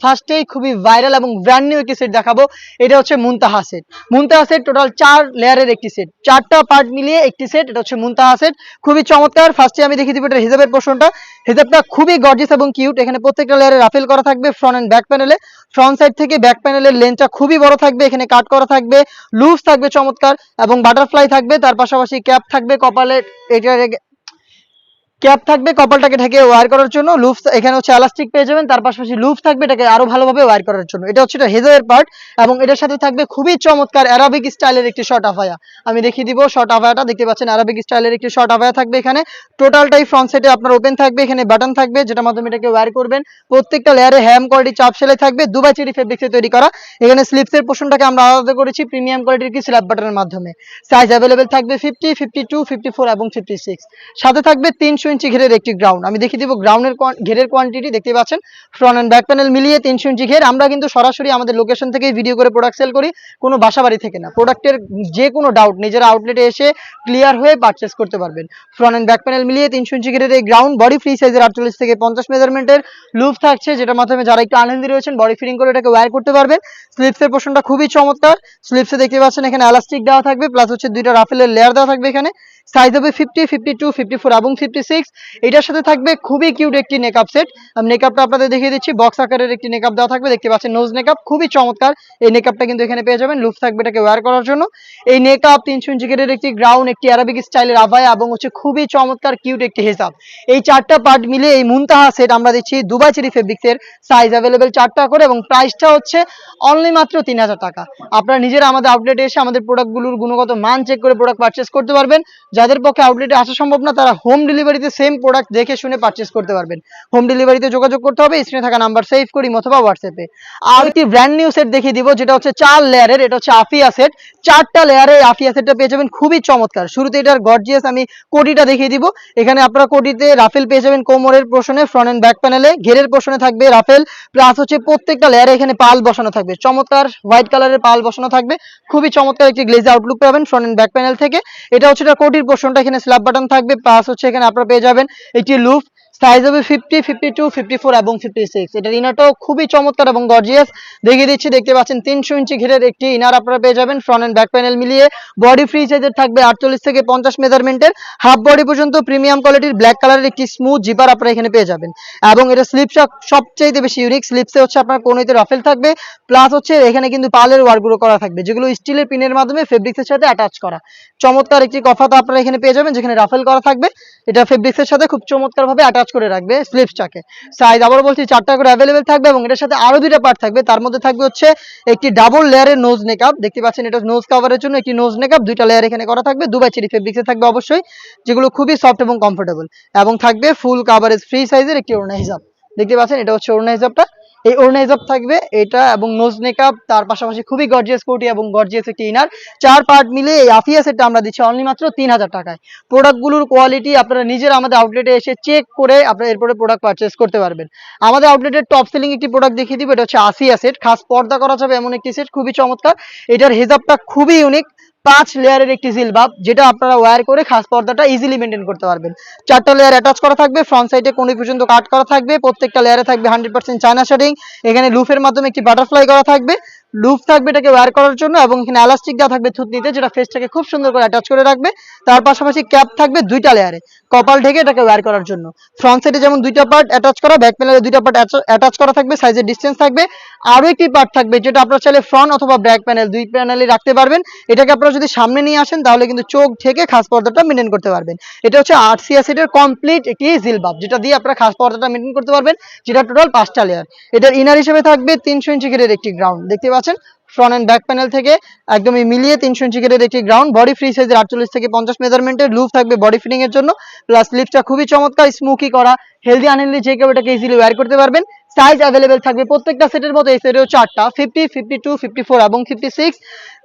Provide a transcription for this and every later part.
ফার্স্টেই খুবই ভাইরাল এবং ব্র্যান্ড নিউ একটি সেট দেখাবো। এটা হচ্ছে মুনতাহা সেট। মুনতাহা সেট টোটাল 4 লেয়ারের একটি সেট, 4টা পার্ট মিলিয়ে একটি সেট। এটা হচ্ছে মুনতাহা সেট, খুবই চমৎকার। ফার্স্টে আমি দেখিয়ে দিব এটা হিজাবের পোর্শনটা। হিজাবটা খুবই গর্জিয়াস এবং কিউট। এখানে প্রত্যেকটা লেয়ারে রাফেল করা থাকবে ফ্রন্ট এন্ড ব্যাক প্যানেলে। ফ্রন্ট সাইড থেকে ব্যাক প্যানেলের লেন্থটা খুবই বড় থাকবে, এখানে কাট করা থাকবে, লুজ থাকবে চমৎকার এবং বাটারফ্লাই থাকবে। তার পাশাপাশি ক্যাপ থাকবে কপালে, এটা ক্যাপ থাকবে কপালটাকে ঢেকে ওয়্যার করার জন্য। লুফ এখানে হচ্ছে এলাস্টিক পেয়ে যাবেন, তার পাশাপাশি লুফ থাকবে এটাকে আরো ভালোভাবে ওয়্যার করার জন্য। এটা হচ্ছে এটা হেজাবের পার্ট এবং এটার সাথে থাকবে খুবই চমৎকার অ্যারাবিক স্টাইলের একটি শর্ট আফায়া। আমি দেখিয়ে দিব শর্ট আফায়াটা, দেখতে পাচ্ছেন অ্যারাবিক স্টাইলের একটি শর্ট আফায়া থাকবে। এখানে টোটালটাই ফ্রন্ট সাইডে আপনার ওপেন থাকবে, এখানে বাটন থাকবে যেটা মাধ্যমে এটাকে ওয়্যার করবেন। প্রত্যেকটা লেয়ারে হ্যাম কোয়ালিটি চাপ সেলাই থাকবে, দুবাই চেরি ফেব্রিক্সে তৈরি করা। এখানে স্লিপসের পোর্শনটাকে আমরা আলাদা করেছি প্রিমিয়াম কোয়ালিটির কি স্ল্যাব বাটনের মাধ্যমে। সাইজ অ্যাভেলেবেল থাকবে 50, 52, 54 এবং 56। সাথে থাকবে 300 ইঞ্চি ঘেরের একটি গ্রাউন্ড। আমি দেখিয়ে দিব গ্রাউন্ডের ঘেরের কোয়ান্টিটি, দেখতে পাচ্ছেন ফ্রন্ট এন্ড ব্যাক প্যানেল মিলিয়ে 300 ইঞ্চি ঘের। আমরা কিন্তু সরাসরি আমাদের লোকেশন থেকে ভিডিও করে প্রোডাক্ট সেল করি, কোনো বাসাবাড়ি থেকে না। প্রোডাক্টের যে কোনো ডাউট নিজেরা আউটলেটে এসে ক্লিয়ার হয়ে পারচেস করতে পারবেন। ফ্রন্ট এন্ড ব্যাক প্যানেল মিলিয়ে 300 ইঞ্চি ঘেরের এই গ্রাউন্ড, বডি ফ্রি সাইজের 48 থেকে 50 মেজারমেন্টের লুপ থাকছে, যেটার মাধ্যমে যারা একটু আনহেলদি রয়েছেন বডি ফিটিং করে এটাকে ওয়্যার করতে পারবেন। স্লিপসের পোর্শনটা খুবই চমৎকার। স্লিপসে দেখতে পাচ্ছেন এখানে এলাস্টিক দেওয়া থাকবে, প্লাস হচ্ছে দুইটা রাফেলের লেয়ার দেওয়া থাকবে। এখানে সাইজ হবে 50, 52, 54 এবং 56। এটার সাথে থাকবে খুবই কিউট একটি নেকআপ সেট। আমি নেকআপটা আপনাদের দেখিয়ে দিচ্ছি, বক্স আকারের একটি নেকআপ দেওয়া থাকবে, দেখতে পাচ্ছেন নোজ নেকআপ, খুবই চমৎকার। এই নেকআপটা কিন্তু এখানে পেয়ে যাবেন, লুপ থাকবে এটাকে ওয়্যার করার জন্য। এই নেকআপ 300 ইঞ্চি ঘেরের একটি গ্রাউন্ড, একটি অ্যারাবিক স্টাইলের আভায়া এবং হচ্ছে খুবই চমৎকার কিউট একটি হিজাব। এই 4টা পার্ট মিলে এই মুনতাহা সেট আমরা দিচ্ছি দুবাই চেরি ফেব্রিক্সের। সাইজ অ্যাভেলেবেল 4টা করে এবং প্রাইসটা হচ্ছে অনলি মাত্র 3000 টাকা। আপনারা নিজেরা আমাদের আউটলেটে এসে আমাদের প্রোডাক্টগুলোর গুণগত মান চেক করে প্রোডাক্ট পারচেস করতে পারবেন। যাদের পক্ষে আউটলেটে আসা সম্ভব না তারা হোম ডেলিভারিতে সেম প্রোডাক্ট দেখে শুনে পারচেস করতে পারবেন। হোম ডেলিভারিতে যোগাযোগ করতে হবে স্ক্রিনে থাকা নাম্বার সেভ করি অথবা হোয়াটসঅ্যাপে। আর একটি ব্র্যান্ড নিউ সেট দেখিয়ে দিব, যেটা হচ্ছে 4 লেয়ারের। এটা হচ্ছে আফিয়া সেট, 4টা লেয়ারে আফিয়া সেটটা পেয়ে যাবেন, খুবই চমৎকার। শুরুতে এটার গর্জিয়াস আমি কোটিটা দেখিয়ে দিব। এখানে আপনারা কোটিতে রাফেল পেয়ে যাবেন কোমরের পোর্শনে, ফ্রন্ট এন্ড ব্যাক প্যানেলে ঘেরের পোর্শনে থাকবে রাফেল, প্লাস হচ্ছে প্রত্যেকটা লেয়ারে এখানে পাল বসানো থাকবে, চমৎকার হোয়াইট কালারের পাল বসানো থাকবে। খুবই চমৎকার একটি গ্লেজ আউটলুক পাবেন ফ্রন্ট এন্ড ব্যাক প্যানেল থেকে। এটা হচ্ছে এটা কোটির পোর্শনটা, এখানে স্ল্যাব বাটন থাকবে, প্লাস হচ্ছে এখানে আপনারা পেয়ে যাবেন একটি লুপ। সাইজ হবে 50, 52, 54 এবং 56। এটার ইনারটাও খুবই চমৎকার এবং গর্জিয়াস, দেখিয়ে দিচ্ছি। দেখতে পাচ্ছেন 300 ইঞ্চি ঘেরের একটি ইনার আপনারা পেয়ে যাবেন ফ্রন্ট এন্ড ব্যাক প্যানেল মিলিয়ে। বডি ফ্রি সাইজের থাকবে 48 থেকে 50 মেজারমেন্টের, হাফ বডি পর্যন্ত প্রিমিয়াম কোয়ালিটির ব্ল্যাক কালারের একটি স্মুথ জিপার আপনারা এখানে পেয়ে যাবেন। এবং এটা স্লিপসটা সবচেয়ে বেশি ইউনিক। স্লিপসে হচ্ছে আপনার কোণেতে রাফেল থাকবে, প্লাস হচ্ছে এখানে কিন্তু পালের ওয়ার্কগুলো করা থাকবে, যেগুলো স্টিলের পিনের মাধ্যমে ফেব্রিক্সের সাথে অ্যাটাচ করা। চমৎকার একটি কফাতা আপনারা এখানে পেয়ে যাবেন, যেখানে রাফেল করা থাকবে। এটা ফেব্রিক্সের সাথে খুব চমৎকার ভাবে অ্যাটাচ করে রাখবে স্লিপসটাকে। সাইজ আবার বলছি 4টা করে অ্যাভেলেবেল থাকবে এবং এটার সাথে আরো 2টা পার্ট থাকবে। তার মধ্যে থাকবে হচ্ছে একটি ডাবল লেয়ারের নোজ নেকআপ, দেখতে পাচ্ছেন এটা নোজ কভারের জন্য একটি নোজ নেকআপ, 2টা লেয়ার এখানে করা থাকবে। দুবাই চেরি ফেব্রিক্সে থাকবে অবশ্যই, যেগুলো খুবই সফট এবং কমফোর্টেবল। এবং থাকবে ফুল কাভারেজ ফ্রি সাইজের একটি ওড়না হিজাব, দেখতে পাচ্ছেন এটা হচ্ছে ওড়না হিজাবটা। এই ওড়না হিজাব থাকবে এটা এবং নোজ নেকআপ, তার পাশাপাশি খুবই গর্জিয়াস কোটি এবং গর্জিয়াস একটি ইনার। 4 পার্ট মিলে এই আফিয়া সেটটা আমরা দিচ্ছি অনলি মাত্র 3000 টাকায়। প্রোডাক্টগুলোর কোয়ালিটি আপনারা নিজেরা আমাদের আউটলেটে এসে চেক করে আপনারা এরপরে প্রোডাক্ট পারচেস করতে পারবেন। আমাদের আউটলেটের টপ সেলিং একটি প্রোডাক্ট দেখিয়ে দিব, এটা হচ্ছে আসিয়া সেট, খাস পর্দা করা যাবে এমন একটি সেট, খুবই চমৎকার। এটার হিজাবটা খুবই ইউনিক, 5 লেয়ারের একটি জিলবাব, যেটা আপনারা ওয়্যার করে খাস পর্দাটা ইজিলি মেনটেন করতে পারবেন। 4টা লেয়ার অ্যাটাচ করা থাকবে, ফ্রন্ট সাইডে কোণে পর্যন্ত কাট করা থাকবে, প্রত্যেকটা লেয়ারে থাকবে 100% চায়না শেডিং। এখানে লুফের মাধ্যমে একটি বাটারফ্লাই করা থাকবে, লুপ থাকবে এটাকে ওয়্যার করার জন্য এবং এখানে এলাস্টিক দেওয়া থাকবে থুতনিতে, যেটা ফেসটাকে খুব সুন্দর করে অ্যাটাচ করে রাখবে। তার পাশাপাশি ক্যাপ থাকবে 2টা লেয়ারে, কপাল ঢেকে এটাকে ওয়্যার করার জন্য। ফ্রন্ট সাইডে যেমন 2টা পার্ট অ্যাটাচ করা, ব্যাক প্যানেলে 2টা পার্ট অ্যাটাচ করা থাকবে, সাইজের ডিসটেন্স থাকবে। আরো একটি পার্ট থাকবে যেটা আপনারা চাইলে ফ্রন্ট অথবা ব্যাক প্যানেল দুই প্যানেলে রাখতে পারবেন। এটাকে আপনারা যদি সামনে নিয়ে আসেন তাহলে কিন্তু চোখ ঢেকে খাস পর্দাটা মেনটেন করতে পারবেন। এটা হচ্ছে আরসিয়া সেটের কমপ্লিট একটি জিলবাব, যেটা দিয়ে আপনারা খাস পর্দাটা মেনটেন করতে পারবেন, যেটা টোটাল 5টা লেয়ার। এটার ইনার হিসেবে থাকবে 300 ইঞ্চি ঘেরের একটি গ্রাউন্ড, দেখতে পাচ্ছেন ফ্রন্ট এন্ড ব্যাক প্যানেল থেকে একদমই মিলিয়ে 300 ইঞ্চি ঘেরের একটি গ্রাউন্ড, বডি ফ্রি সাইজের 48 থেকে 50 মেজারমেন্টের, লুপ থাকবে বডি ফিটিং এর জন্য, প্লাস স্লিপসটা খুবই চমৎকার স্মোকি করা, হেলদি আনহেলদি যে কেউ এটাকে ইজিলি ওয়্যার করতে পারবেন। সাইজ অ্যাভেলেবেল থাকবে প্রত্যেকটা সেটের মতো, এই সেটেও 4টা 50, 52, 54 এবং 56।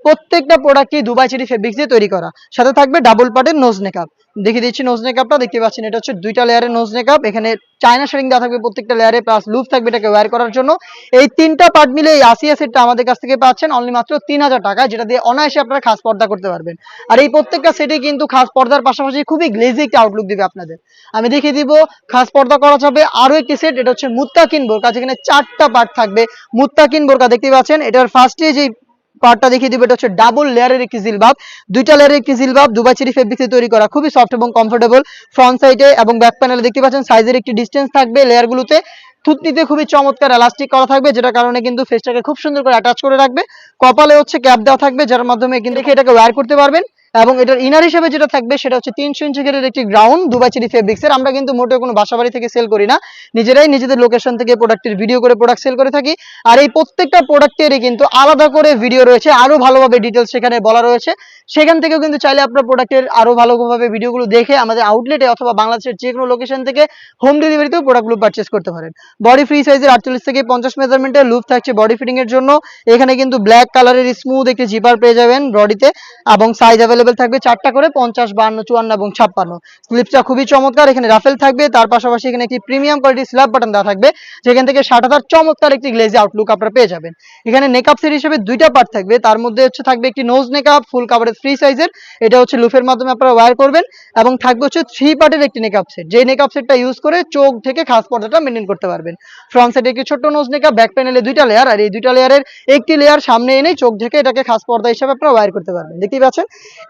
প্রত্যেকটা প্রোডাক্টই দুবাই চেরি ফেব্রিক্স দিয়ে তৈরি করা, সাথে থাকবে ডাবল পার্টের নোজ নেকআপ। দেখিয়ে দিচ্ছি নোজ নেকআপটা, দেখতে পাচ্ছেন এটা হচ্ছে দুইটা লেয়ারের নোজ নেকআপ। এখানে চায়না শেডিং দেওয়া থাকবে প্রত্যেকটা লেয়ারে, প্লাস লুপ থাকবে এটাকে ওয়্যার করার জন্য। এই তিনটা পার্ট মিলে এই আসিয়া সেটটা আমাদের কাছ থেকে পাচ্ছেন অনলি মাত্র 3000 টাকা, যেটা দিয়ে অনায়াসে আপনারা খাস পর্দা করতে পারবেন। আর এই প্রত্যেকটা সেটে কিন্তু খাস পর্দার পাশাপাশি খুবই গ্লেজি একটা আউটলুক দিবে আপনাদের। আমি দেখিয়ে দিব খাস পর্দা করা যাবে আরো একটি সেট, এটা হচ্ছে মুত্তাকিন বোরকা, যেখানে 4টা পার্ট থাকবে। মুত্তাকিন বোরকা দেখতে পাচ্ছেন, এটার ফার্স্টে যে পার্টটা দেখিয়ে দিব, এটা হচ্ছে ডাবল লেয়ারের একটি জিলবাব, দুইটা লেয়ারের একটি জিলবাব, দুবাই চেরি ফেব্রিক্সে তৈরি করা, খুবই সফট এবং কমফোর্টেবল। ফ্রন্ট সাইডে এবং ব্যাক প্যানেলে দেখতে পাচ্ছেন সাইজের একটি ডিসটেন্স থাকবে লেয়ারগুলোতে। থুতনিতে খুবই চমৎকার এলাস্টিক করা থাকবে, যেটা কারণে কিন্তু ফেসটাকে খুব সুন্দর করে অ্যাটাচ করে রাখবে। কপালে হচ্ছে ক্যাপ দেওয়া থাকবে, যার মাধ্যমে কিন্তু এটাকে ওয়্যার করতে পারবেন। এবং এটার ইনার হিসেবে যেটা থাকবে সেটা হচ্ছে 300 ইঞ্চি ঘেরের একটি গ্রাউন্ড দুবাই চেরি ফেব্রিক্সের। আমরা কিন্তু মোটেও কোনো বাসাবাড়ি থেকে সেল করি না, নিজেরাই নিজেদের লোকেশন থেকে প্রোডাক্টের ভিডিও করে প্রোডাক্ট সেল করে থাকি। আর এই প্রত্যেকটা প্রোডাক্টেরই কিন্তু আলাদা করে ভিডিও রয়েছে, আরো ভালোভাবে ডিটেলস সেখানে বলা রয়েছে। সেখান থেকেও কিন্তু চাইলে আপনার প্রোডাক্টের আরো ভালোভাবে ভিডিওগুলো দেখে আমাদের আউটলেটে অথবা বাংলাদেশের যে কোনো লোকেশন থেকে হোম ডেলিভারিতেও প্রোডাক্টগুলো পারচেস করতে পারেন। বডি ফ্রি সাইজের 48 থেকে 50 মেজারমেন্টের লুপ থাকছে বডি ফিটিং এর জন্য। এখানে কিন্তু ব্ল্যাক কালারের স্মুথ একটি জিপার পেয়ে যাবেন বডিতে, এবং সাইজ অ্যাভেলেবেল থাকবে 4টা করে, 50, 52, 54 এবং 56। স্লিপসটা খুবই চমৎকার, এখানে রাফেল থাকবে, তার পাশাপাশি এখানে একটি প্রিমিয়াম কোয়ালিটির স্ল্যাব বাটন দেওয়া থাকবে, যেখান থেকে 60,000 চমৎকার একটি গ্লেজি আউটলুক আপনারা পেয়ে যাবেন। এখানে নেকআপ সেট হিসেবে দুইটা পার্ট থাকবে, তার মধ্যে হচ্ছে থাকবে একটি নোজ নেকআপ ফুল কাভারেজ ফ্রি সাইজের, এটা হচ্ছে লুফের মাধ্যমে আপনারা ওয়্যার করবেন। এবং থাকবে হচ্ছে 3 পার্টের একটি নেকআপ সেট, যে নেকআপ সেটটা ইউজ করে চোখ থেকে খাস পর্দাটা মেনটেন করতে পারবেন। ফ্রন্ট সাইডে একটি ছোট্ট নোজ নেকআপ, ব্যাক প্যানেলে দুইটা লেয়ার, আর এই দুইটা লেয়ারের একটি লেয়ার সামনে এনে চোখ ঢেকে এটাকে খাস পর্দা হিসেবে আপনারা ওয়্যার করতে পারবেন। দেখতেই পাচ্ছেন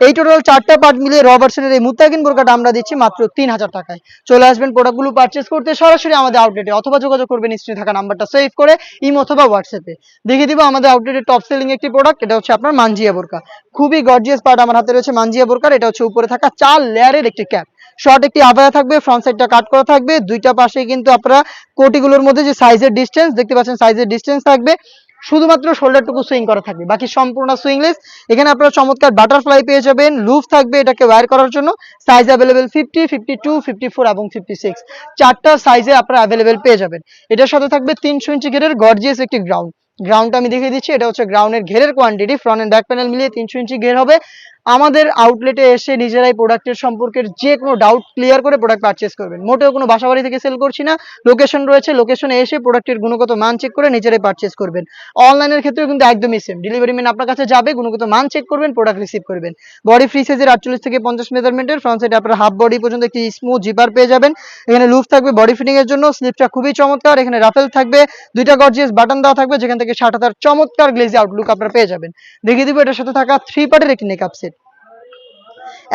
এই টোটাল 4টা পার্ট মিলিয়ে র ভার্সনের এই মুত্তাকিন বোরকাটা আমরা দিচ্ছি মাত্র 3000 টাকায়। চলে আসবেন প্রোডাক্টগুলো পারচেজ করতে সরাসরি আমাদের আউটলেটে, অথবা যোগাযোগ করবেন স্ক্রিনে থাকা নাম্বারটা সেভ করে ইমো অথবা হোয়াটসঅ্যাপে। দেখিয়ে দিব আমাদের আউটলেটের টপ সেলিং একটি প্রোডাক্ট, এটা হচ্ছে আপনার মানজিয়া বোরকা। খুবই গর্জিয়াস পার্ট আমার হাতে রয়েছে মানজিয়া বোরকার। এটা হচ্ছে উপরে থাকা 4 লেয়ারের একটি ক্যাপ, শর্ট একটি আবায়া থাকবে, ফ্রন্ট সাইডটা কাট করা থাকবে, দুইটা পাশে কিন্তু আপনারা কোটিগুলোর মধ্যে যে সাইজের ডিসটেন্স দেখতে পাচ্ছেন, সাইজের ডিসটেন্স থাকবে, শুধুমাত্র শোল্ডারটুকু সুইং করা থাকবে, বাকি সম্পূর্ণ সুইংলেস। এখানে আপনারা চমৎকার বাটারফ্লাই পেয়ে যাবেন, লুপ থাকবে এটাকে ওয়্যার করার জন্য। সাইজ অ্যাভেলেবেল 50, 52, 54 এবং 56, 4টা সাইজে আপনারা অ্যাভেলেবেল পেয়ে যাবেন। এটার সাথে থাকবে 300 ইঞ্চি ঘেরের গর্জিয়াস একটি গ্রাউন্ড। গ্রাউন্ডটা আমি দেখিয়ে দিচ্ছি, এটা হচ্ছে গ্রাউন্ডের ঘেরের quantity, front and back panel মিলিয়ে 300 ইঞ্চি ঘের হবে। আমাদের আউটলেটে এসে নিজেরাই প্রোডাক্টের সম্পর্কে যে কোনো ডাউট ক্লিয়ার করে প্রোডাক্ট পারচেস করবেন। মোটেও কোনো বাসাবাড়ি থেকে সেল করছি না, লোকেশন রয়েছে, লোকেশনে এসে প্রোডাক্টের গুণগত মান চেক করে নিজেরাই পারচেস করবেন। অনলাইনের ক্ষেত্রেও কিন্তু একদমই সেম, ডেলিভারি ম্যান আপনার কাছে যাবে, গুণগত মান চেক করবেন, প্রোডাক্ট রিসিভ করবেন। বডি ফ্রি সাইজের 48 থেকে 50 মেজারমেন্টের, ফ্রন্ট সাইডে আপনারা হাফ বডি পর্যন্ত একটি স্মুথ জিপার পেয়ে যাবেন। এখানে লুপ থাকবে বডি ফিটিং এর জন্য, স্লিপটা খুবই চমৎকার, এখানে রাফেল থাকবে, দুইটা গর্জিয়াস বাটন দেওয়া থাকবে, যেখান থেকে 60,000 চমৎকার গ্লেজি আউটলুক আপনারা পেয়ে যাবেন। দেখিয়ে দিব এটার সাথে থাকা 3 পার্টের একটি নেকআপ সেট,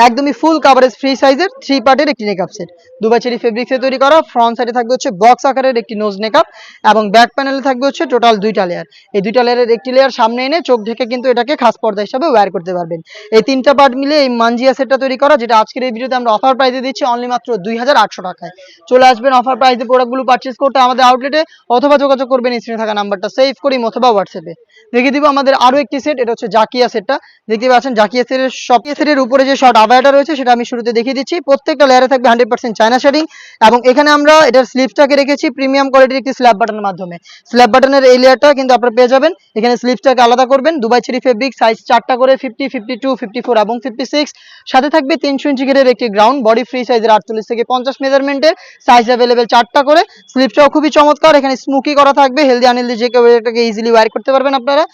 একদমই ফুল কাভারেজ ফ্রি সাইজের 3 পার্টের একটি নেকআপ সেট, দুবাই চেরি ফেব্রিক্সে তৈরি করা। ফ্রন্ট সাইডে থাকবে হচ্ছে বক্স আকারের একটি নোজ নেকআপ, এবং ব্যাক প্যানেলে থাকবে হচ্ছে টোটাল দুইটা লেয়ার। এই দুইটা লেয়ারের একটি লেয়ার সামনে এনে চোখ ঢেকে কিন্তু এটাকে খাস পর্দা হিসেবে ওয়্যার করতে পারবেন। এই 3টা পার্ট মিলে এই মানজিয়া সেটটা তৈরি করা, যেটা আজকের এই ভিডিওতে আমরা অফার প্রাইসে দিচ্ছি অনলি মাত্র 2800 টাকায়। চলে আসবেন অফার প্রাইসে প্রোডাক্টগুলো পারচেজ করতে আমাদের আউটলেটে, অথবা যোগাযোগ করবেন স্ক্রিনে থাকা নাম্বারটা সেভ করি অথবা হোয়াটসঅ্যাপে। দেখিয়ে দিব আমাদের আরো একটি সেট, এটা হচ্ছে জাকিয়া সেটটা। দেখতে পাচ্ছেন জাকিয়া সেটের সব সেটের উপরে যে শর্ট আবায়াটা রয়েছে সেটা আমি শুরুতে দেখিয়ে দিচ্ছি। প্রত্যেকটা লেয়ারে থাকবে 100% চায়না শেডিং, এবং এখানে আমরা এটার স্লিপসটাকে রেখেছি প্রিমিয়াম কোয়ালিটির একটি স্ল্যাব বাটনের মাধ্যমে। স্ল্যাব বাটনের এই লেয়ারটা কিন্তু আপনারা পেয়ে যাবেন, এখানে স্লিপসটাকে আলাদা করবেন, দুবাই চেরি ফেব্রিক, সাইজ 4টা করে, 50, 52, 54 এবং 56। সাথে থাকবে 300 ইঞ্চি ঘেরের একটি গ্রাউন্ড, বডি ফ্রি সাইজের 48 থেকে 50 মেজারমেন্টের, সাইজ অ্যাভেলেবেল 4টা করে। স্লিপসটাও খুবই চমৎকার, এখানে স্মুকি করা থাকবে, হেলদি আনহেলদি যে কেউ এটাকে ইজিলি ওয়্যার করতে পারবেন আপনারা।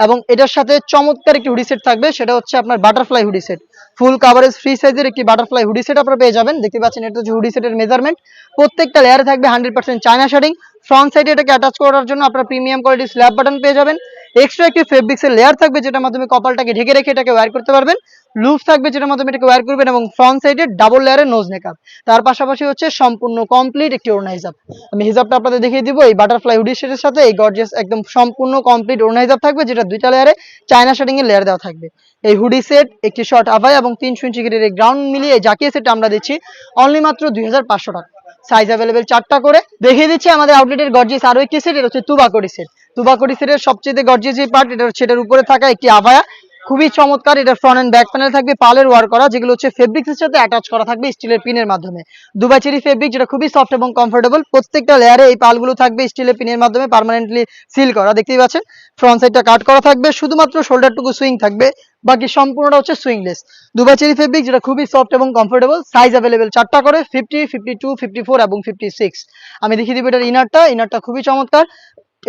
এবং এটার সাথে চমৎকার একটি হুডি সেট থাকবে, সেটা হচ্ছে আপনার butterfly hoodie set, full coverage free সাইজের একটি বাটারফ্লাই হুডি সেট আপনারা পেয়ে যাবেন। দেখতে পাচ্ছেন এটা হচ্ছে হুডি সেটের মেজারমেন্ট, প্রত্যেকটা লেয়ারে থাকবে 100% চায়না শেডিং। ফ্রন্ট সাইডে এটাকে অ্যাটাচ করার জন্য আপনারা প্রিমিয়াম কোয়ালিটির স্ল্যাব বাটন পেয়ে যাবেন। এক্সট্রা একটি ফেব্রিক্সের লেয়ার থাকবে, যেটার মাধ্যমে কপালটাকে ঢেকে রেখে এটাকে ওয়্যার করতে পারবেন। লুপ থাকবে, যেটার মাধ্যমে এটাকে ওয়্যার করবেন, এবং ফ্রন্ট সাইডে ডাবল লেয়ারের নোজ নেকআপ। তার পাশাপাশি হচ্ছে সম্পূর্ণ কমপ্লিট একটি ওড়না হিজাব। আমি হিজাবটা আপনাদের দেখিয়ে দিব, এই বাটারফ্লাই হুডি সেটের সাথে এই গর্জিয়াস একদম সম্পূর্ণ কমপ্লিট ওড়না হিজাব থাকবে, যেটা দুইটা লেয়ারে চায়না শেডিং এর লেয়ার দেওয়া থাকবে। এই হুডি সেট, একটি শর্ট আভায়া এবং 300 ইঞ্চি ঘেরের এই গ্রাউন্ড মিলিয়ে জাকিয়া সেটটা আমরা দিচ্ছি অনলি মাত্র 2500 টাকা। সাইজ অ্যাভেলেবেল 4টা করে। দেখিয়ে দিচ্ছি আমাদের আউটলেটের গর্জিয়াস আরো একটি সেট, এটা হচ্ছে তুবাকড়ি সেট। তুবাকড়ি সেটের সবচেয়ে গর্জিয়াস যে পার্ট, এটা হচ্ছে এটার উপরে থাকা একটি আভায়া, খুবই চমৎকার। এটা ফ্রন্ট এন্ড ব্যাক প্যানেল থাকবে পালের ওয়ার করা, যেগুলো হচ্ছে ফেব্রিক্সের সাথে অ্যাটাচ করা থাকবে স্টিলের পিনের মাধ্যমে। দুবাই চেরি ফেব্রিক, যেটা খুবই সফট এবং কমফোর্টেবল। প্রত্যেকটা লেয়ারে এই পালগুলো থাকবে স্টিলের পিনের মাধ্যমে পার্মানেন্টলি সিল করা। দেখতেই পাচ্ছেন ফ্রন্ট সাইডটা কাট করা থাকবে, শুধুমাত্র শোল্ডারটুকু সুইং থাকবে, বাকি সম্পূর্ণটা হচ্ছে সুইংলেস। দুবাই চেরি ফেব্রিক, যেটা খুবই সফট এবং কমফোর্টেবল। সাইজ অ্যাভেলেবেল 4টা করে, 50, 52, 54 এবং 56। আমি দেখিয়ে দিব এটার ইনারটা খুবই চমৎকার।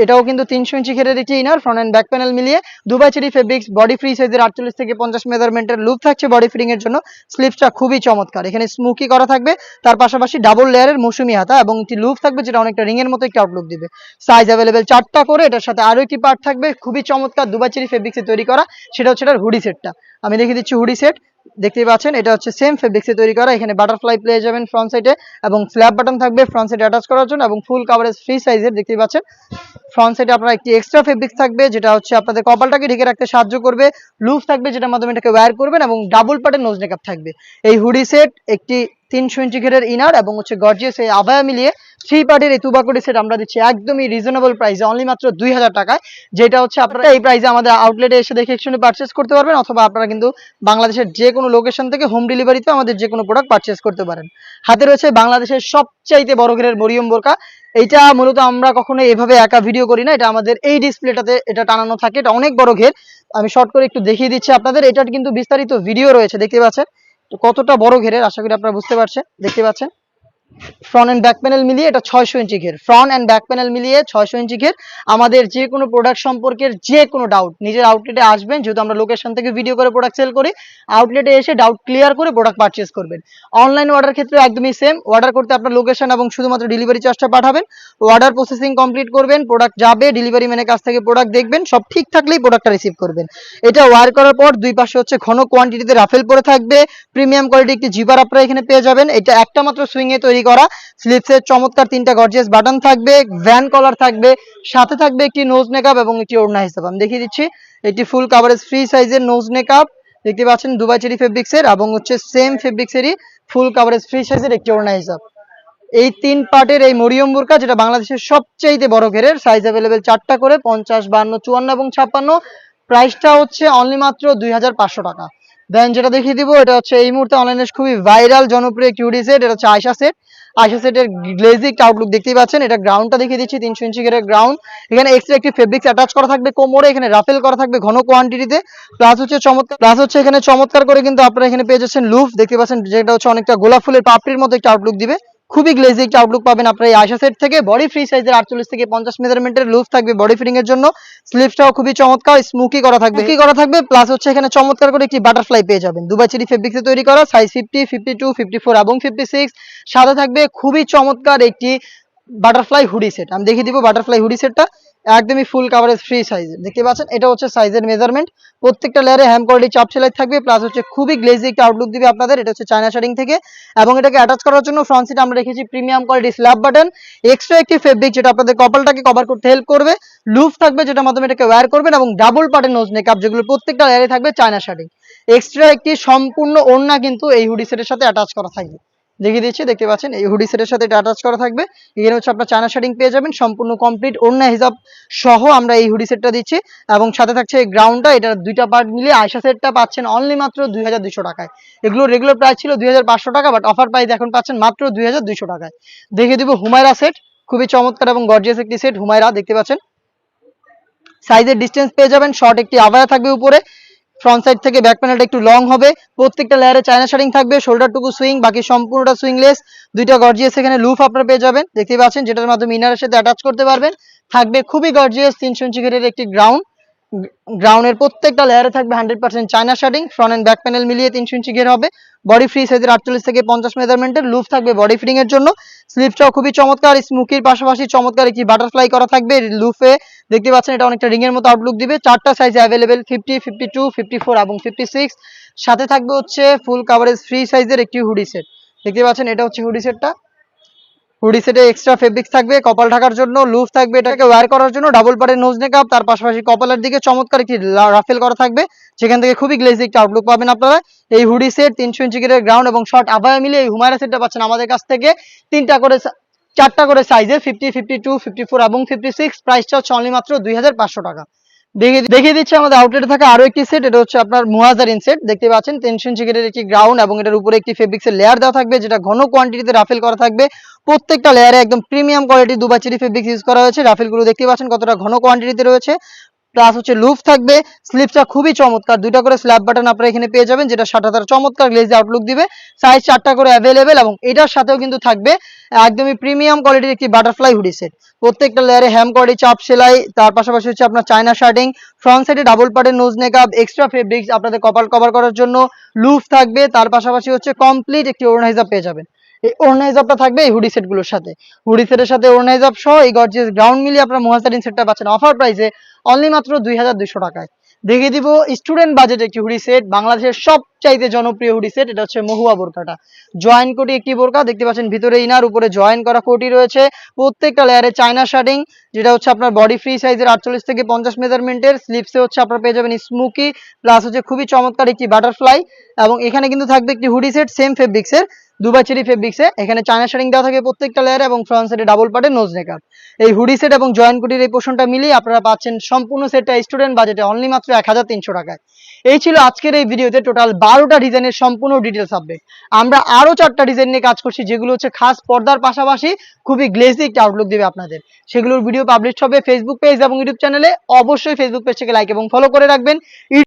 এটাও কিন্তু 300 ইঞ্চি ঘেরের একটি inner, front and back panel মিলিয়ে। Dubai cherry fabrics, body free সাইজের 48 থেকে 50 মেজারমেন্টের লুপ থাকছে বডি ফিটিং এর জন্য। স্লিপসটা খুবই চমৎকার, এখানে স্মোকি করা থাকবে, তার পাশাপাশি ডাবল লেয়ারের মৌসুমি হাতা এবং একটি লুপ থাকবে যেটা অনেকটা রিং এর মতো একটি আউটলুক দিবে। সাইজ অ্যাভেলেবেল 4টা করে, এটার সাথে আরো একটি পার্ট থাকবে খুবই চমৎকার দুবাই চেরি ফেব্রিক্সে তৈরি করা, সেটা হচ্ছে এটার হুডি সেটটা। আমি দেখিয়ে দিচ্ছি হুডি সেট। দেখতেই পাচ্ছেন এটা হচ্ছে সেম ফেব্রিক্সে তৈরি করা। এখানে বাটারফ্লাই পেয়ে যাবেন ফ্রন্ট সাইডে এবং ফ্ল্যাপ বাটন থাকবে ফ্রন্ট সাইডে অ্যাটাচ করার জন্য এবং ফুল কাভারেজ ফ্রি সাইজের। দেখতেই পাচ্ছেন ফ্রন্ট সাইডে আপনার একটি এক্সট্রা ফেব্রিক্স থাকবে যেটা হচ্ছে আপনাদের কপালটাকে ঢেকে রাখতে সাহায্য করবে। লুপ থাকবে যেটার মাধ্যমে এটাকে ওয়্যার করবেন এবং ডাবল পার্টের নোজ মেকআপ থাকবে। এই হুডি সেট একটি 300 ইঞ্চি ঘেরের ইনার এবং হচ্ছে গর্জিয়াস এই আবায়া মিলিয়ে 3 পার্টের এই তুবাকুড়ি সেট আমরা দিচ্ছি একদমই রিজনেবল প্রাইসে, অনলি মাত্র 2000 টাকায়। যেটা হচ্ছে আপনারা এই প্রাইসে আমাদের আউটলেটে এসে দেখে একসঙ্গে পারচেস করতে পারবেন, অথবা আপনারা কিন্তু বাংলাদেশের যে কোনো লোকেশন থেকে হোম ডেলিভারিতে আমাদের যে কোনো প্রোডাক্ট পারচেস করতে পারেন। হাতে রয়েছে বাংলাদেশের সবচাইতে বড় ঘেরের মরিয়ম বোরকা। এইটা মূলত আমরা কখনো এভাবে একা ভিডিও করি না, এটা আমাদের এই ডিসপ্লেটাতে এটা টানানো থাকে। এটা অনেক বড় ঘের, আমি শর্ট করে একটু দেখিয়ে দিচ্ছি আপনাদের। এটার কিন্তু বিস্তারিত ভিডিও রয়েছে, দেখতে পাচ্ছেন তো কতটা বড় ঘেরের, আশা করি আপনারা বুঝতে পারছেন। দেখতে পাচ্ছেন ফ্রন্ট এন্ড ব্যাক প্যানেল মিলিয়ে এটা 600 ইঞ্চি ঘের, ফ্রন্ট এন্ড ব্যাক প্যানেল মিলিয়ে 600 ইঞ্চি ঘের। আমাদের যে কোনো প্রোডাক্ট সম্পর্কের যে কোনো ডাউট নিজের আউটলেটে আসবেন, যেহেতু আমরা লোকেশন থেকে ভিডিও করে প্রোডাক্ট সেল করি, আউটলেটে এসে ডাউট ক্লিয়ার করে প্রোডাক্ট পারচেস করবেন। অনলাইন অর্ডার ক্ষেত্রে একদমই সেম, অর্ডার করতে আপনার লোকেশন এবং শুধুমাত্র ডেলিভারি চার্জটা পাঠাবেন। অর্ডার প্রসেসিং কমপ্লিট করবেন, প্রোডাক্ট যাবে, ডেলিভারি ম্যানের কাছ থেকে প্রোডাক্ট দেখবেন, সব ঠিক থাকলেই প্রোডাক্টটা রিসিভ করবেন। এটা ওয়্যার করার পর দুই পাশে হচ্ছে ঘন কোয়ান্টিটিতে রাফেল পরে থাকবে, প্রিমিয়াম কোয়ালিটি একটি জিপার আপনারা এখানে পেয়ে যাবেন। এটা একটা মাত্র সুইং এ তৈরি করা। স্লিপসের চমৎকার 3টা গর্জিয়াস বাটন থাকবে, ভ্যান কলার থাকবে, সাথে থাকবে একটি নোজ মেকআপ এবং একটি ওড়না হিসাব। আমি দেখিয়ে দিচ্ছি একটি ফুল কাভারেজ ফ্রি সাইজের নোজ মেকআপ, দেখতে পাচ্ছেন দুবাই চেরি ফেব্রিক্সের, এবং হচ্ছে সেম ফেব্রিক্সেরই ফুল কাভারেজ ফ্রি সাইজের একটি ওড়না হিসাব। এই 3 পার্টের এই মরিয়ম বোরকা, যেটা বাংলাদেশের সবচেয়ে বড় ঘেরের, সাইজ অ্যাভেলেবেল 4টা করে, 50, 52, 54 এবং 56। প্রাইসটা হচ্ছে অনলি মাত্র 2500 টাকা। দেন যেটা দেখিয়ে দিব, এটা হচ্ছে এই মুহূর্তে অনলাইনে খুবই ভাইরাল জনপ্রিয় একটি হুডি সেট। এটা হচ্ছে আয়শা সেট। আয়শা সেটের গ্লেজিক আউটলুক দেখতেই পাচ্ছেন। এটা গ্রাউন্ডটা দেখিয়ে দিচ্ছি 300 ইঞ্চি ঘেরের গ্রাউন্ড। এখানে এক্সট্রা একটি ফেব্রিক্স অ্যাটাচ করা থাকবে কোমরে, এখানে রাফেল করা থাকবে ঘন কোয়ান্টিটিতে। প্লাস হচ্ছে এখানে চমৎকার করে কিন্তু আপনারা এখানে পেয়ে যাচ্ছেন লুফ, দেখতে পাচ্ছেন যেটা হচ্ছে অনেকটা গোলাপ ফুলের পাপড়ির মতো একটা আউটলুক দিবে। খুবই গ্লেজি একটা আউটলুক পাবেন আপনারা এই আয়শা সেট থেকে। বডি ফ্রি সাইজের 48 থেকে 50 মেজারমেন্টের লুফ থাকবে বডি ফিটিং এর জন্য। স্লিপসটাও খুবই চমৎকার, স্মোকি করা থাকবে। প্লাস হচ্ছে এখানে চমৎকার করে একটি বাটারফ্লাই পেয়ে যাবেন, দুবাই চেরি ফেব্রিক্সে তৈরি করা, সাইজ 50, 52, 54 এবং 56। সাথে থাকবে খুবই চমৎকার একটি বাটারফ্লাই হুডি সেট। আমি দেখিয়ে দিব বাটারফ্লাই হুডি সেটটা একদমই ফুল কাভারেজ ফ্রি সাইজের, দেখতে পাচ্ছেন। এটা হচ্ছে সাইজের মেজারমেন্ট, প্রত্যেকটা লেয়ারে হ্যাম কোয়ালিটি চাপ সেলাই থাকবে, প্লাস হচ্ছে খুবই গ্লেজি একটা আউটলুক দিবে আপনাদের। এটা হচ্ছে চায়না শাড়িং থেকে, এবং এটাকে অ্যাটাচ করার জন্য ফ্রন্ট সিটে আমরা রেখেছি premium quality slab button, extra একটি ফেব্রিক যেটা আপনাদের কপালটাকে কভার করতে হেল্প করবে, লুফ থাকবে যেটার মাধ্যমে এটাকে ওয়্যার করবেন, এবং ডাবল পার্টের নোজ মেকআপ যেগুলো প্রত্যেকটা লেয়ারে থাকবে চায়না শাড়িং। এক্সট্রা একটি সম্পূর্ণ ওড়না কিন্তু এই হুডি সেটের সাথে অ্যাটাচ করা থাকবে, দেখিয়ে দিচ্ছি, দেখতে পাচ্ছেন এই হুডি সেটের সাথে এটা অ্যাটাচ করা থাকবে। এখানে হচ্ছে আপনার চায়না শাড়িং পেয়ে যাবেন, সম্পূর্ণ কমপ্লিট ওড়না হিসাব সহ আমরা এই হুডি সেটটা দিচ্ছি, এবং সাথে থাকছে এই গ্রাউন্ডটা। এটার 2টা পার্ট মিলিয়ে আয়শা সেটটা পাচ্ছেন অনলি মাত্র 2200 টাকায়। এগুলো রেগুলার প্রাইস ছিল 2500 টাকা, বাট অফার প্রাইস এখন পাচ্ছেন মাত্র 2200 টাকায়। দেখিয়ে দিব হুমায়রা সেট, খুবই চমৎকার এবং গর্জিয়াস একটি সেট হুমায়রা, দেখতে পাচ্ছেন। সাইজের ডিস্টেন্স পেয়ে যাবেন, শর্ট একটি আবায়া থাকবে উপরে, ফ্রন্ট সাইড থেকে ব্যাক প্যানেলটা একটু লং হবে, প্রত্যেকটা লেয়ারে চায়না শাড়িং থাকবে, শোল্ডারটুকু সুইং, বাকি সম্পূর্ণটা সুইংলেস। 2টা গর্জিয়াস এখানে লুফ আপনারা পেয়ে যাবেন, দেখতে পাচ্ছেন, যেটার মাধ্যমে ইনারের সাথে অ্যাটাচ করতে পারবেন। থাকবে খুবই গর্জিয়াস 300 ইঞ্চি ঘেরের একটি গ্রাউন্ডের প্রত্যেকটা লেয়ারে থাকবে 100% চায়না শাড়িং, ফ্রন্ট এন্ড ব্যাক প্যানেল মিলিয়ে 300 ইঞ্চি ঘের হবে। বডি ফ্রি সাইজের 48 থেকে 50 মেজারমেন্টের লুফ থাকবে বডি ফিটিং এর জন্য। স্লিপসটাও খুবই চমৎকার, স্মোকির পাশাপাশি চমৎকার একটি বাটারফ্লাই করা থাকবে লুফে, দেখতে পাচ্ছেন এটা অনেকটা রিং এর মতো আউটলুক দিবে। 4টা সাইজ অ্যাভেলেবেল, 50, 52, 54 এবং 56। সাথে থাকবে হচ্ছে ফুল কাভারেজ ফ্রি সাইজের একটি হুডি সেট, দেখতে পাচ্ছেন এটা হচ্ছে হুডি সেটটা। হুডি সেটে এক্সট্রা ফেব্রিক্স থাকবে কপাল ঢাকার জন্য, লুফ থাকবে এটাকে ওয়্যার করার জন্য, ডাবল পার্টের নোজ মেকআপ, তার পাশাপাশি কপালের দিকে চমৎকার একটি রাফেল করা থাকবে, যেখান থেকে খুবই গ্লেজি একটা আউটলুক পাবেন আপনারা। এই হুডি সেট 300 ইঞ্চি ঘেরের গ্রাউন্ড এবং শর্ট আবায়া মিলে এই হুমায়রা সেটটা পাচ্ছেন আমাদের কাছ থেকে 4টা করে সাইজে, 50, 52, 54 এবং 56। প্রাইসটা হচ্ছে অনলি মাত্র 2500 টাকা। দেখিয়ে দিচ্ছে আমাদের আউটলেটে থাকা আরো একটি সেট, এটা হচ্ছে আপনার মুয়াজারিন সেট, দেখতে পাচ্ছেন 300 ইঞ্চি ঘেরের একটি গ্রাউন্ড, এবং এটার উপরে একটি ফেব্রিক্সের লেয়ার দেওয়া থাকবে, যেটা ঘন কোয়ান্টিটিতে রাফেল করা থাকবে। প্রত্যেকটা লেয়ারে একদম premium quality Dubai cherry fabrics use করা হয়েছে। রাফেলগুলো দেখতে পাচ্ছেন কতটা ঘন কোয়ান্টিটিতে রয়েছে। প্লাস হচ্ছে লুফ থাকবে। স্লিপসটা খুবই চমৎকার, দুইটা করে স্ল্যাব বাটন আপনারা এখানে পেয়ে যাবেন, যেটা সাটাতার চমৎকার গ্লেজি আউটলুক দিবে। সাইজ 4টা করে অ্যাভেলেবেল, এবং এটার সাথেও কিন্তু থাকবে একদমই প্রিমিয়াম কোয়ালিটির একটি বাটারফ্লাই হুডি সেট। প্রত্যেকটা লেয়ারে হ্যাম কোয়ালিটি চাপ সেলাই, তার পাশাপাশি হচ্ছে আপনার চায়না শার্টিং, ফ্রন্ট সাইডে ডাবল পার্টের নোজ নেকআপ, এক্সট্রা ফেব্রিক্স আপনাদের কপাল কভার করার জন্য, লুফ থাকবে, তার পাশাপাশি হচ্ছে কমপ্লিট একটি ওড়না হিজাব পেয়ে যাবেন। এই ওড়না হিজাবটা থাকবে এই হুডি সেটগুলোর সাথে। হুডি সেটের সাথে ওড়না হিজাব সহ এই গর্জিয়াস গ্রাউন্ড মিলিয়ে আপনার মুহাসারিন সেটটা পাচ্ছেন অফার প্রাইসে অনলি মাত্র 2200 টাকায়। দেখিয়ে দিব স্টুডেন্ট বাজেট একটি হুডি সেট, বাংলাদেশের সবচাইতে জনপ্রিয় হুডি সেট। এটা হচ্ছে মহুয়া বোরকাটা, জয়েন কোটি একটি বোরকা দেখতে পাচ্ছেন, ভিতরে ইনার, উপরে জয়েন করা কোটি রয়েছে। প্রত্যেকটা লেয়ারে চায়না শার্টিং, যেটা হচ্ছে আপনার বডি ফ্রি সাইজের 48 থেকে 50 মেজারমেন্টের। স্লিপসে হচ্ছে আপনারা পেয়ে যাবেন স্মোকি, প্লাস হচ্ছে খুবই চমৎকার একটি বাটারফ্লাই। এবং এখানে কিন্তু থাকবে একটি হুডি সেট সেম ফেব্রিক্সের, দুবাই চেরি ফেব্রিক্সে। এখানে চায়না শার্টিং দেওয়া থাকে প্রত্যেকটা লেয়ারে, এবং ফ্রন্ট সাইডে ডাবল পার্টের নোজ নেকআপ। এই হুডি সেট এবং জয়েন কোটির এই পোর্শনটা মিলিয়ে আপনারা পাচ্ছেন সম্পূর্ণ সেটটা স্টুডেন্ট বাজেটে অনলি মাত্র 1300 টাকায়। এই ছিল আজকের এই ভিডিওতে টোটাল 12টা ডিজাইনের সম্পূর্ণ ডিটেলস আপডেট। আমরা আরো 4টা ডিজাইন নিয়ে কাজ করছি, যেগুলো হচ্ছে খাস পর্দার পাশাপাশি খুবই গ্লেজি একটা আউটলুক দিবে আপনাদের। সেগুলোর ভিডিও পাবলিশ হবে ফেসবুক পেজ এবং ইউটিউব চ্যানেলে। অবশ্যই ফেসবুক পেজটাকে লাইক এবং ফলো করে রাখবেন।